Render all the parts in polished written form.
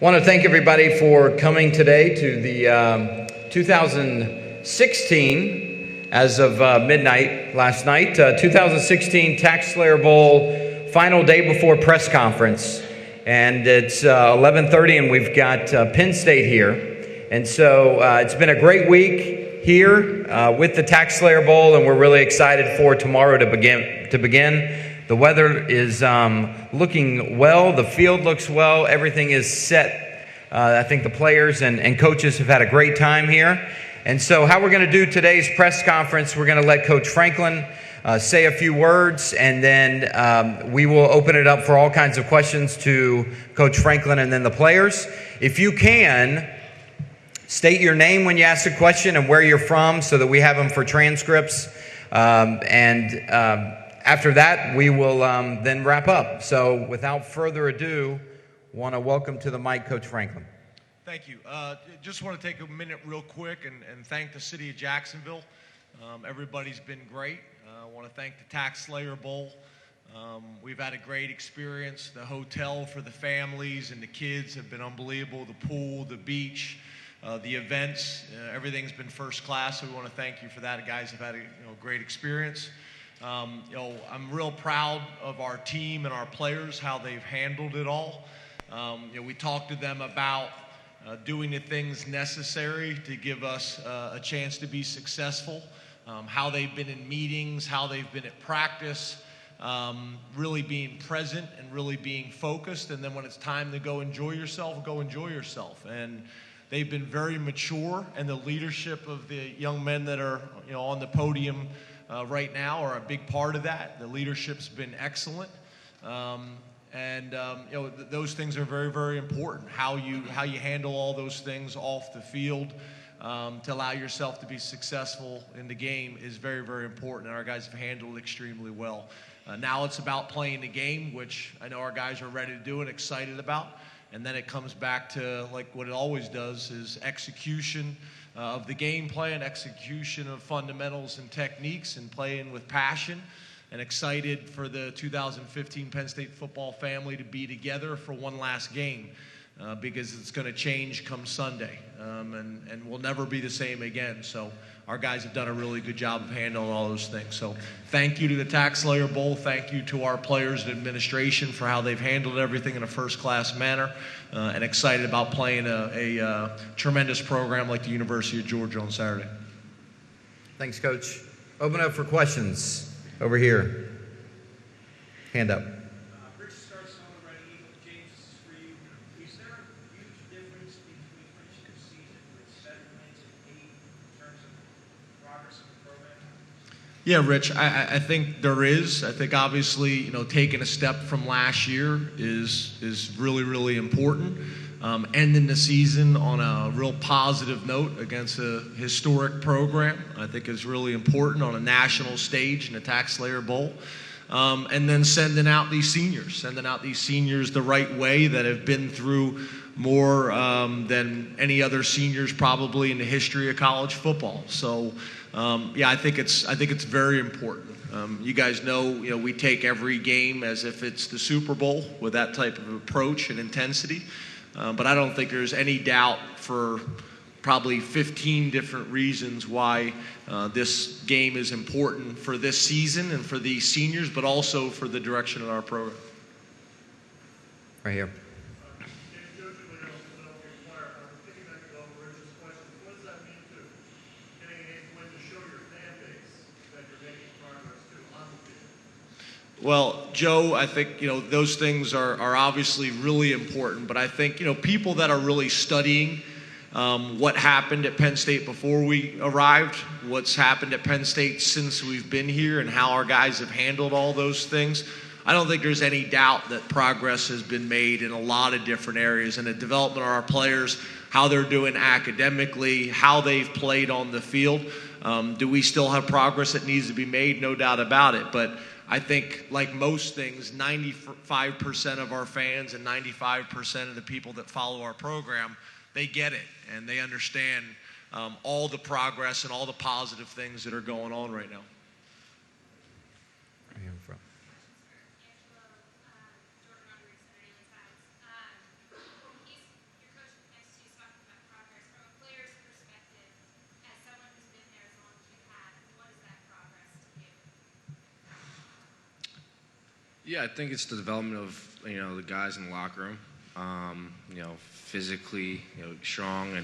Want to thank everybody for coming today to the 2016, as of midnight last night, 2016 Tax Slayer Bowl final day before press conference. And it's 11:30 and we've got Penn State here. And so it's been a great week here with the Tax Slayer Bowl, and we're really excited for tomorrow to begin. The weather is looking well. The field looks well. Everything is set. I think the players and coaches have had a great time here. And so how we're going to do today's press conference, we're going to let Coach Franklin say a few words, and then we will open it up for all kinds of questions to Coach Franklin and then the players. If you can, state your name when you ask a question and where you're from so that we have them for transcripts. After that, we will then wrap up. So without further ado, want to welcome to the mic Coach Franklin. Thank you. Just want to take a minute real quick and thank the city of Jacksonville. Everybody's been great. I want to thank the Tax Slayer Bowl. We've had a great experience. The hotel for the families and the kids have been unbelievable. The pool, the beach, the events, everything's been first class. So we want to thank you for that. You guys have had a great experience. I'm real proud of our team and our players, how they've handled it all. We talked to them about doing the things necessary to give us a chance to be successful, how they've been in meetings, how they've been at practice, really being present and really being focused. And then when it's time to go enjoy yourself, go enjoy yourself. And they've been very mature, and the leadership of the young men that are on the podium right now are a big part of that. The leadership's been excellent, those things are very, very important. How you handle all those things off the field to allow yourself to be successful in the game is very, very important. And our guys have handled it extremely well. Now it's about playing the game, which I know our guys are ready to do and excited about. And then it comes back to like what it always does is execution of the game plan, execution of fundamentals and techniques, and playing with passion, and excited for the 2015 Penn State football family to be together for one last game because it's going to change come Sunday, and we'll never be the same again. So our guys have done a really good job of handling all those things. So thank you to the Tax Slayer Bowl. Thank you to our players and administration for how they've handled everything in a first-class manner, and excited about playing a tremendous program like the University of Georgia on Saturday. Thanks, Coach. Open up for questions over here. Hand up. Rich starts on the right. James, this is for you. Is there a huge difference between finishing the season with 7 wins and 8 in terms of progress in the program? Yeah, Rich, I think there is. I think obviously, taking a step from last year is really, really important. Ending the season on a real positive note against a historic program, I think is really important on a national stage in the Tax Slayer Bowl. And then sending out these seniors the right way that have been through more than any other seniors probably in the history of college football. So, I think it's very important. You guys know, we take every game as if it's the Super Bowl with that type of approach and intensity. But I don't think there's any doubt for probably 15 different reasons why this game is important for this season and for these seniors, but also for the direction of our program. Right here. Well, Joe, I think, those things are obviously really important, but I think, people that are really studying what happened at Penn State before we arrived, what's happened at Penn State since we've been here, and how our guys have handled all those things, I don't think there's any doubt that progress has been made in a lot of different areas in the development of our players, how they're doing academically, how they've played on the field. Do we still have progress that needs to be made? No doubt about it. But I think, like most things, 95% of our fans and 95% of the people that follow our program, they get it and they understand all the progress and all the positive things that are going on right now. Right here in front. Yeah, I think it's the development of, the guys in the locker room, physically, strong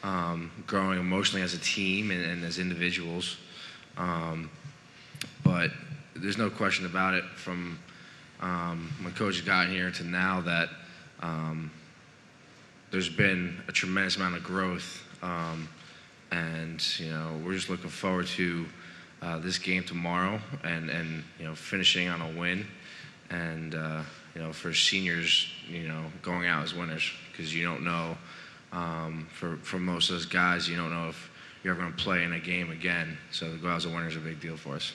and growing emotionally as a team and as individuals. But there's no question about it from when Coach got here to now that there's been a tremendous amount of growth. And we're just looking forward to this game tomorrow and finishing on a win. And, for seniors, going out as winners, because you don't know, for most of those guys, you don't know if you're ever going to play in a game again. So to go out as a winner is a big deal for us.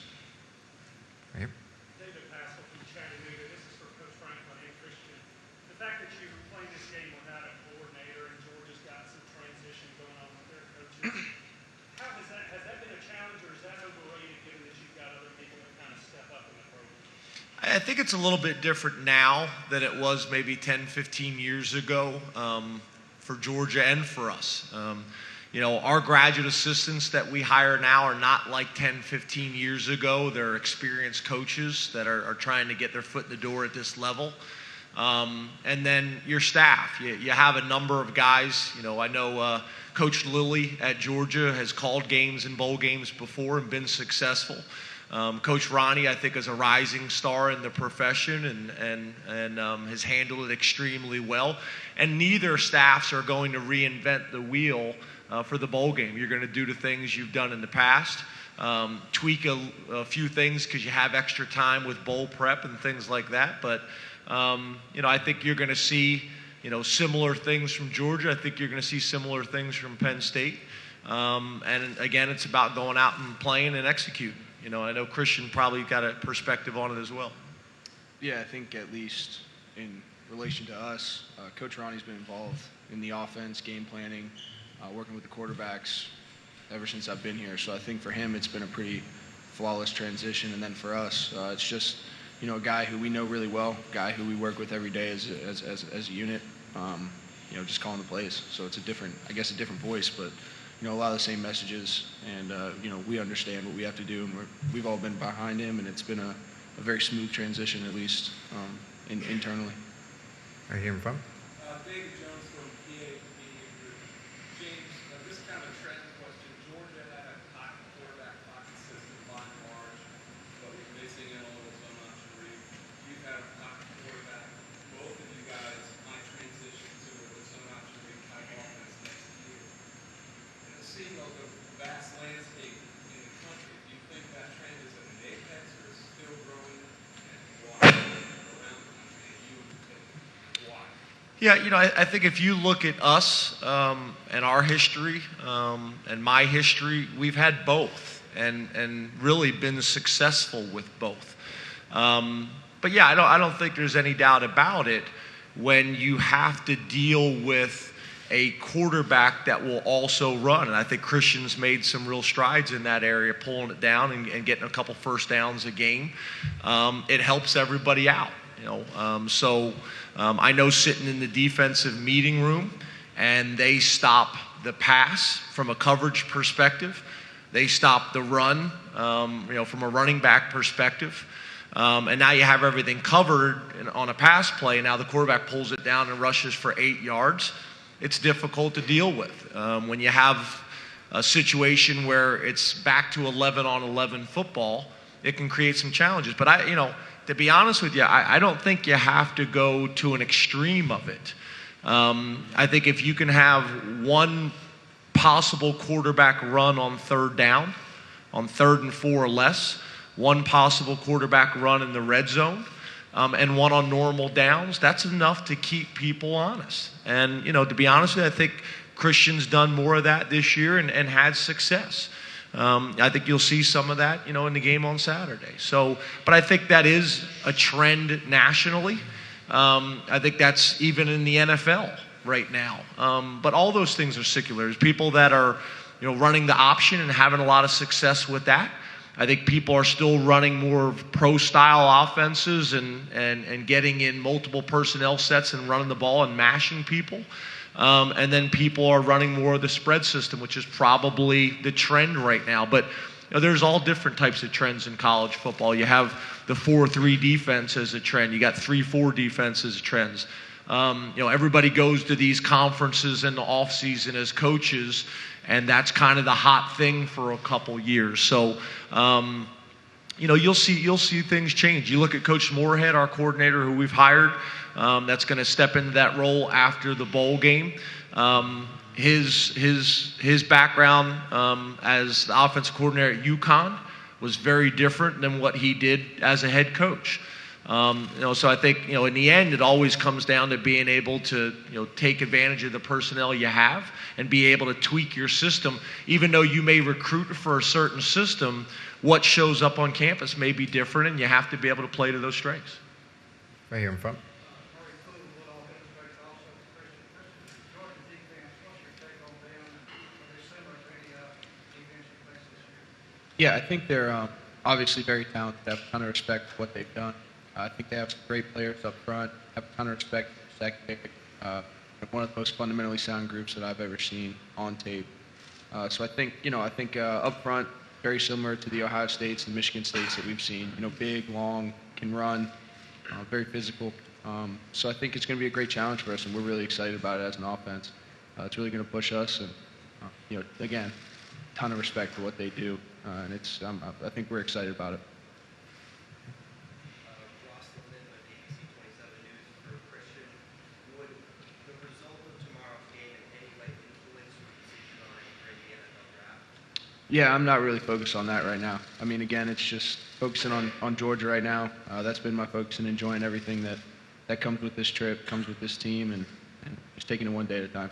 Right. David Hassel from Chattanooga. This is for Coach Franklin and Christian. The fact that you played this game without a coordinator and Georgia's got some transition going on with their coaches, has that been a challenge, or is that overrated given that you've got other people that kind of step up in the program? I think it's a little bit different now than it was maybe 10, 15 years ago for Georgia and for us. Our graduate assistants that we hire now are not like 10, 15 years ago. They're experienced coaches that are trying to get their foot in the door at this level. And then your staff. You have a number of guys. I know Coach Lilly at Georgia has called games and bowl games before and been successful. Coach Ronnie, I think, is a rising star in the profession and has handled it extremely well. And neither staffs are going to reinvent the wheel for the bowl game. You're going to do the things you've done in the past, tweak a few things because you have extra time with bowl prep and things like that. But, I think you're going to see, similar things from Georgia. I think you're going to see similar things from Penn State. And, again, it's about going out and playing and executing. I know Christian probably got a perspective on it as well. Yeah, I think at least in relation to us, Coach Ronnie's been involved in the offense, game planning, working with the quarterbacks ever since I've been here. So I think for him it's been a pretty flawless transition. And then for us, it's just, a guy who we know really well, guy who we work with every day as a unit, just calling the plays. So it's a different voice, but a lot of the same messages, and we understand what we have to do, and we've all been behind him, and it's been a very smooth transition, at least internally. Right here in front. David Jones from PA Media Group. James, this kind of a trend question. Georgia had a quarterback pocket system by and large, but was missing in a little Sonacha Reed. You've had a pocket quarterback. Both of you guys might transition to a Sonacha Reed type offense next year. Seeing the vast landscape in the country, do you think that trend is at an apex or is still growing and why around the country and you in particular? Why? Yeah, I think if you look at us and our history and my history, we've had both and really been successful with both. But yeah, I don't think there's any doubt about it when you have to deal with a quarterback that will also run. And I think Christian's made some real strides in that area, pulling it down and getting a couple first downs a game. It helps everybody out, So I know sitting in the defensive meeting room and they stop the pass from a coverage perspective. They stop the run, from a running back perspective. And now you have everything covered on a pass play. Now the quarterback pulls it down and rushes for 8 yards. It's difficult to deal with when you have a situation where it's back to 11-on-11 football. It can create some challenges. But to be honest with you, I don't think you have to go to an extreme of it. I think if you can have one possible quarterback run on third down, on 3rd and 4 or less, one possible quarterback run in the red zone, and one on normal downs, that's enough to keep people honest. And, to be honest with you, I think Christian's done more of that this year and had success. I think you'll see some of that, in the game on Saturday. But I think that is a trend nationally. I think that's even in the NFL right now. But all those things are secular. There's people that are, running the option and having a lot of success with that. I think people are still running more pro-style offenses and getting in multiple personnel sets and running the ball and mashing people. And then people are running more of the spread system, which is probably the trend right now. But there's all different types of trends in college football. You have the 4-3 defense as a trend. You got 3-4 defense as trends. Everybody goes to these conferences in the offseason as coaches, and that's kind of the hot thing for a couple years. So, you'll see things change. You look at Coach Moorhead, our coordinator who we've hired, that's going to step into that role after the bowl game. His background as the offensive coordinator at UConn was very different than what he did as a head coach. So I think, in the end, it always comes down to being able to, take advantage of the personnel you have and be able to tweak your system. Even though you may recruit for a certain system, what shows up on campus may be different, and you have to be able to play to those strengths. Right here in front. Yeah, I think they're obviously very talented. I have a ton of respect for what they've done. I think they have some great players up front. I have a ton of respect for the secondary. One of the most fundamentally sound groups that I've ever seen on tape. So I think up front, very similar to the Ohio States and Michigan States that we've seen. Big, long, can run, very physical. So I think it's going to be a great challenge for us, and we're really excited about it as an offense. It's really going to push us, and again, ton of respect for what they do, and I think we're excited about it. Yeah, I'm not really focused on that right now. I mean, again, it's just focusing on Georgia right now. That's been my focus, and enjoying everything that comes with this trip, comes with this team, and just taking it one day at a time.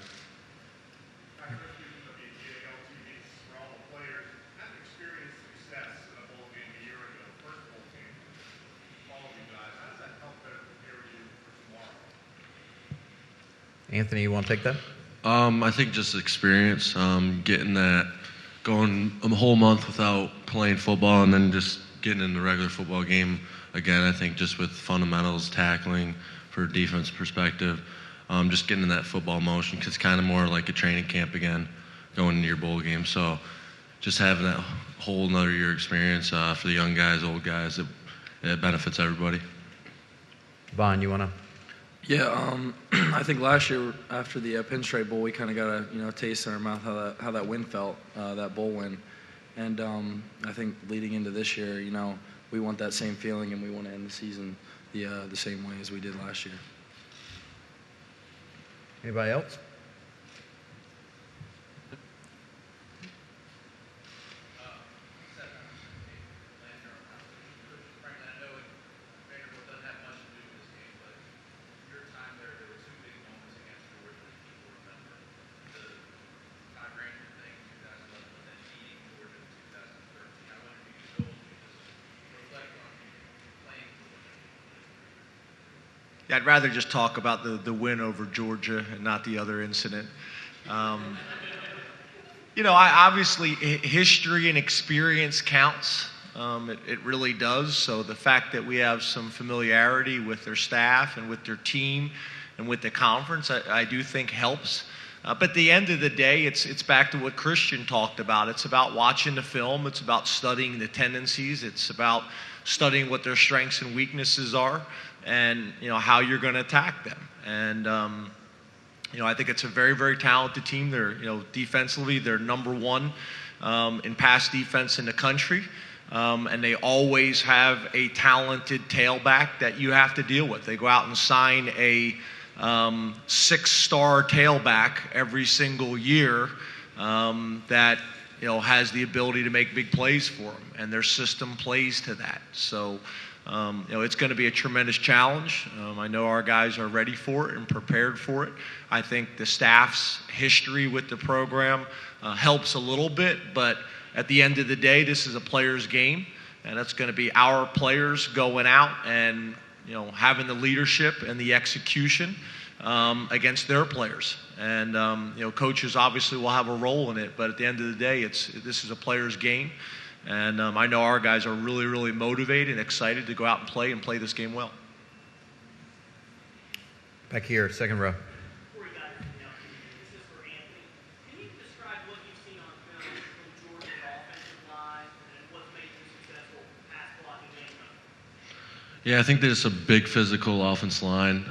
Anthony, you want to take that? I think just experience, getting that, going a whole month without playing football and then just getting in the regular football game again. I think just with fundamentals, tackling for a defense perspective, just getting in that football motion, because it's kind of more like a training camp again, going into your bowl game. So just having that whole another year experience for the young guys, old guys, it benefits everybody. Vaughn, you want to? Yeah, I think last year after the Penn State Bowl, we kind of got a taste in our mouth how that win felt, that bowl win, and I think leading into this year, we want that same feeling, and we want to end the season the same way as we did last year. Anybody else? I'd rather just talk about the win over Georgia and not the other incident. Obviously history and experience counts. It really does. So the fact that we have some familiarity with their staff and with their team and with the conference, I do think helps. But at the end of the day, it's back to what Christian talked about. It's about watching the film. It's about studying the tendencies. It's about studying what their strengths and weaknesses are, and how you're going to attack them. And I think it's a very, very talented team. They're defensively, they're number one in pass defense in the country, and they always have a talented tailback that you have to deal with. They go out and sign a 6-star tailback every single year that has the ability to make big plays for them, and their system plays to that. So it's going to be a tremendous challenge. I know our guys are ready for it and prepared for it. I think the staff's history with the program helps a little bit, but at the end of the day, this is a player's game, and it's going to be our players going out and having the leadership and the execution against their players. And coaches obviously will have a role in it, but at the end of the day, this is a player's game. And I know our guys are really, really motivated and excited to go out and play this game well. Back here, second row. Before you guys this is for Anthony. Can you describe what you've seen on film from Georgia's offensive line and Yeah, I think there's a big physical offense line.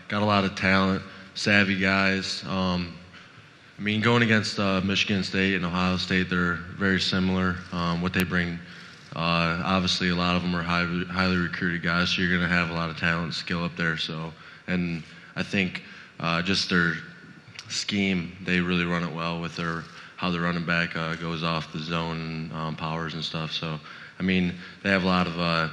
Got a lot of talent, savvy guys. I mean, going against Michigan State and Ohio State, they're very similar. What they bring, obviously, a lot of them are highly recruited guys, so you're going to have a lot of talent and skill up there. So, and I think just their scheme, they really run it well with how the running back goes off the zone and powers and stuff. So, I mean, they have a lot of.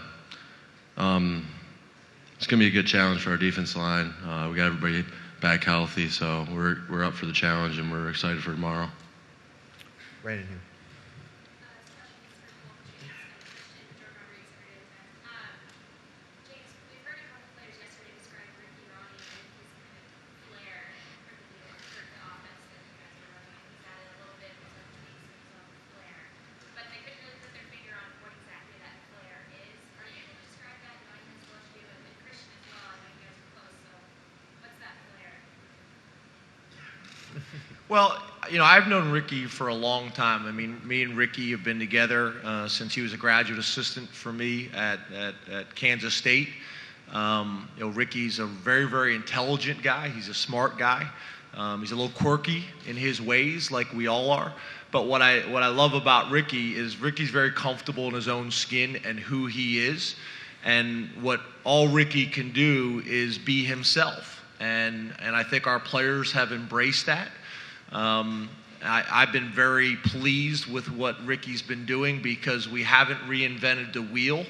It's going to be a good challenge for our defense line. We got everybody back healthy, so we're up for the challenge and we're excited for tomorrow. Right in here. James, we've heard a couple players yesterday describe Ricky Ronnie and his kind of flair for the offense that you guys are running. He's added a little bit of some tweaks and some flair, but they couldn't really put their finger on what exactly that flair is. Are you able to describe that, knowing his well as you do, and Christian as well? I know you guys are close, so what's that flair? Well, I've known Ricky for a long time. I mean, me and Ricky have been together since he was a graduate assistant for me at Kansas State. Ricky's a very, very intelligent guy. He's a smart guy. He's a little quirky in his ways, like we all are. But what I love about Ricky is Ricky's very comfortable in his own skin and who he is. And what all Ricky can do is be himself. And I think our players have embraced that. I've been very pleased with what Ricky's been doing because we haven't reinvented the wheel,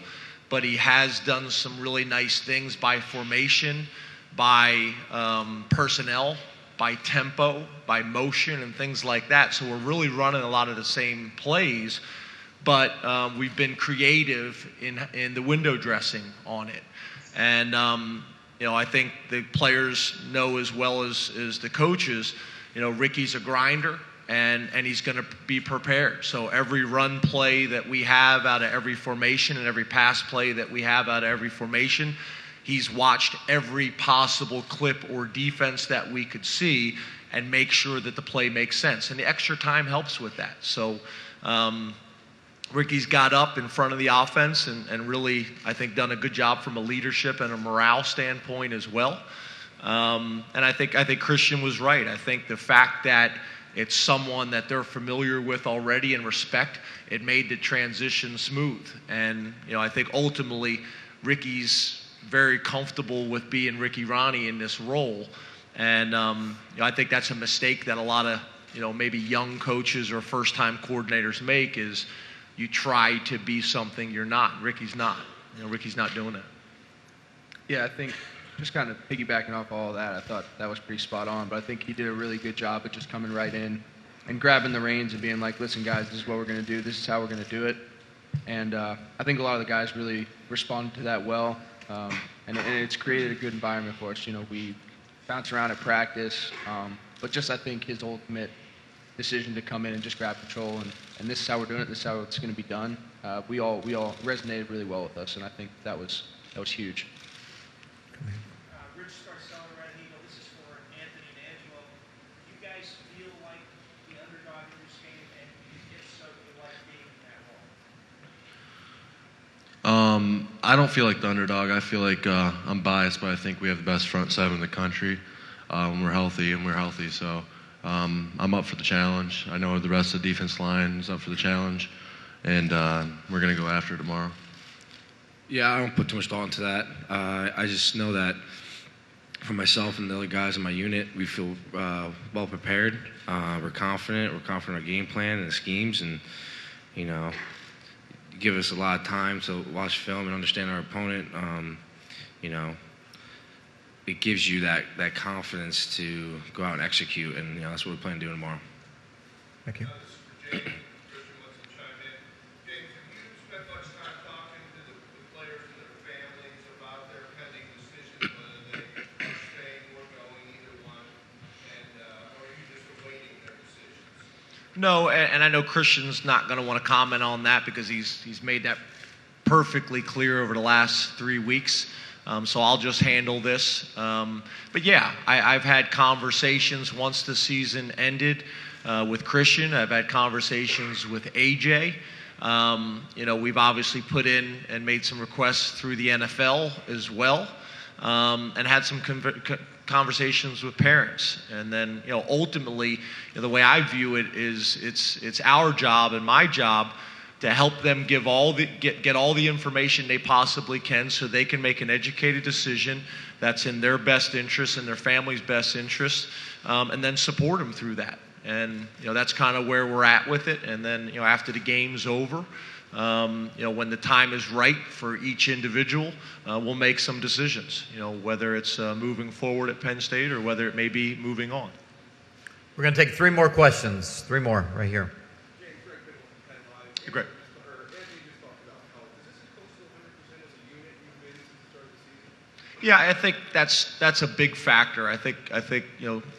but he has done some really nice things by formation, by personnel, by tempo, by motion, and things like that. So we're really running a lot of the same plays, but we've been creative in the window dressing on it. And I think the players know as well as the coaches. Ricky's a grinder, and he's going to be prepared. So every run play that we have out of every formation and every pass play that we have out of every formation, he's watched every possible clip or defense that we could see and make sure that the play makes sense. And the extra time helps with that. So Ricky's got up in front of the offense and really, I think, done a good job from a leadership and a morale standpoint as well. And I think Christian was right. I think the fact that it's someone that they're familiar with already and respect, it made the transition smooth. And, I think ultimately Ricky's very comfortable with being Ricky Ronnie in this role. And, I think that's a mistake that a lot of, maybe young coaches or first-time coordinators make is you try to be something you're not. Ricky's not. Ricky's not doing it. Yeah, I think just kind of piggybacking off all of that, I thought that was pretty spot on. But I think he did a really good job of just coming right in and grabbing the reins and being like, listen, guys, this is what we're going to do. This is how we're going to do it. And I think a lot of the guys really responded to that well. And it's created a good environment for us. We bounce around at practice. But just I think his ultimate decision to come in and just grab control and this is how we're doing it. This is how it's going to be done. We all resonated really well with us. And I think that was huge. Rich Scarcella, Red Eagle. This is for Anthony and Angelo. Do you guys feel like the underdog in this game, and if so, do you like being in that role? I don't feel like the underdog. I feel like I'm biased, but I think we have the best front seven in the country. We're healthy, and we're healthy, so I'm up for the challenge. I know the rest of the defense line is up for the challenge, and we're going to go after it tomorrow. Yeah, I don't put too much thought into that. I just know that for myself and the other guys in my unit, we feel well prepared. We're confident. We're confident in our game plan and the schemes, and give us a lot of time to watch film and understand our opponent. It gives you that confidence to go out and execute, and that's what we're planning to do tomorrow. Thank you. No, and I know Christian's not going to want to comment on that because he's made that perfectly clear over the last 3 weeks. So I'll just handle this. But yeah, I've had conversations once the season ended with Christian. I've had conversations with AJ. We've obviously put in and made some requests through the NFL as well, and had some conversations with parents. And then, ultimately, the way I view it is it's our job and my job to help them get all the information they possibly can so they can make an educated decision that's in their best interest and their family's best interest, and then support them through that. And that's kind of where we're at with it. And then after the game's over, when the time is right for each individual, we'll make some decisions. Whether it's moving forward at Penn State or whether it may be moving on. We're going to take 3 more questions. 3 more right here. Great. Yeah, I think that's a big factor. I think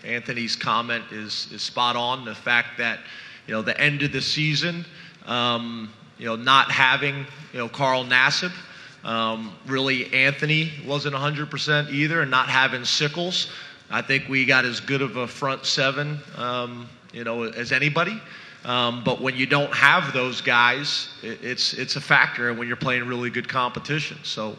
Anthony's comment is spot on. The fact that the end of the season, not having Carl Nassib, really Anthony wasn't 100% either, and not having Sickles, I think we got as good of a front 7 as anybody. But when you don't have those guys, it's a factor when you're playing really good competition. So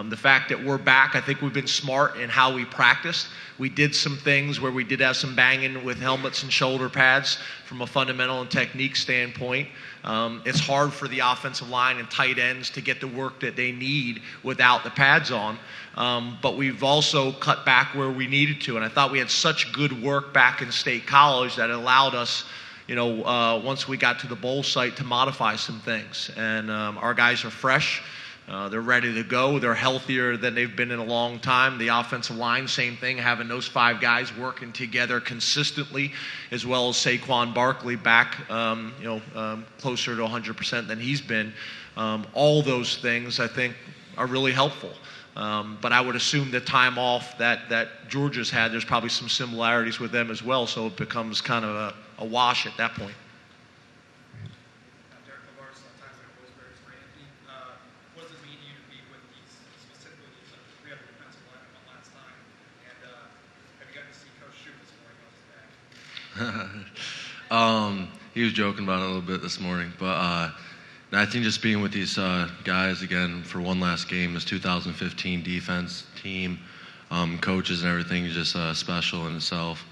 the fact that we're back, I think we've been smart in how we practiced. We did some things where we did have some banging with helmets and shoulder pads from a fundamental and technique standpoint. It's hard for the offensive line and tight ends to get the work that they need without the pads on. But we've also cut back where we needed to. And I thought we had such good work back in State College that it allowed us, once we got to the bowl site, to modify some things. And our guys are fresh. They're ready to go. They're healthier than they've been in a long time. The offensive line, same thing, having those 5 guys working together consistently, as well as Saquon Barkley back, closer to 100% than he's been. All those things, I think, are really helpful. But I would assume the time off that Georgia's had, there's probably some similarities with them as well, so it becomes kind of a wash at that point. What does it mean to you to be with these, specifically these 3 other defensive linemen one last time? And have you gotten to see Coach Shue this morning on his back? He was joking about it a little bit this morning, but I think just being with these guys again for one last game, this 2015 defense team, coaches and everything is just special in itself.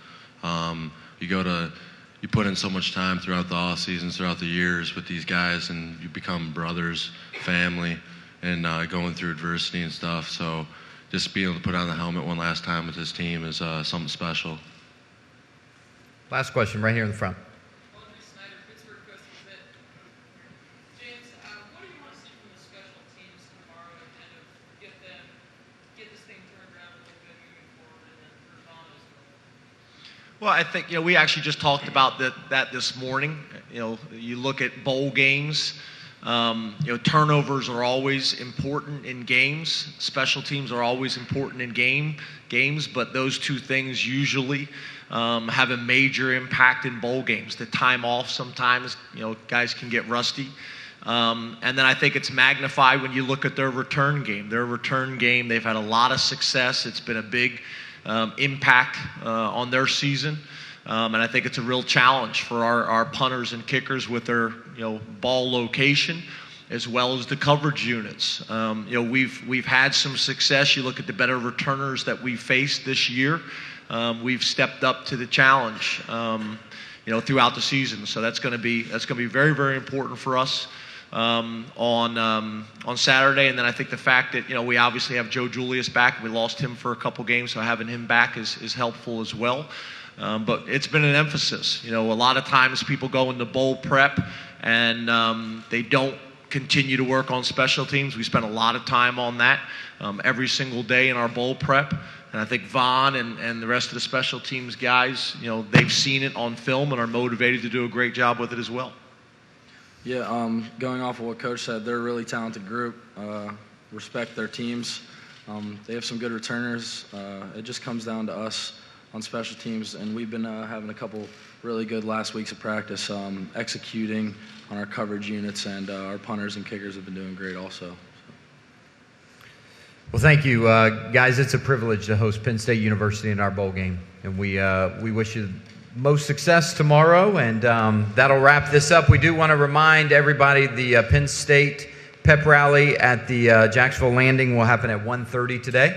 You put in so much time throughout the off seasons, throughout the years with these guys, and you become brothers, family, and going through adversity and stuff. So just being able to put on the helmet one last time with this team is something special. Last question right here in the front. James, what do you want to see from the special teams tomorrow to kind of get this thing turned around a little bit moving forward, and then for Vaughn as well? Well, I think we actually just talked about that this morning. You look at bowl games. Turnovers are always important in games. Special teams are always important in games, but those 2 things usually have a major impact in bowl games. The time off sometimes, guys can get rusty. And then I think it's magnified when you look at their return game. Their return game, they've had a lot of success. It's been a big impact on their season. And I think it's a real challenge for our punters and kickers with their ball location, as well as the coverage units. We've had some success. You look at the better returners that we've faced this year. We've stepped up to the challenge, throughout the season. So that's going to be very, very important for us on Saturday. And then I think the fact that we obviously have Joe Julius back. We lost him for a couple games, so having him back is helpful as well. But it's been an emphasis. A lot of times people go into bowl prep and they don't continue to work on special teams. We spend a lot of time on that every single day in our bowl prep. And I think Vaughn and the rest of the special teams guys, they've seen it on film and are motivated to do a great job with it as well. Yeah, going off of what Coach said, they're a really talented group. Respect their teams. They have some good returners. It just comes down to us on special teams, and we've been having a couple really good last weeks of practice, executing on our coverage units, and our punters and kickers have been doing great also. Well, thank you, guys. It's a privilege to host Penn State University in our bowl game, and we wish you most success tomorrow, and that'll wrap this up. We do want to remind everybody the Penn State pep rally at the Jacksonville Landing will happen at 1:30 today.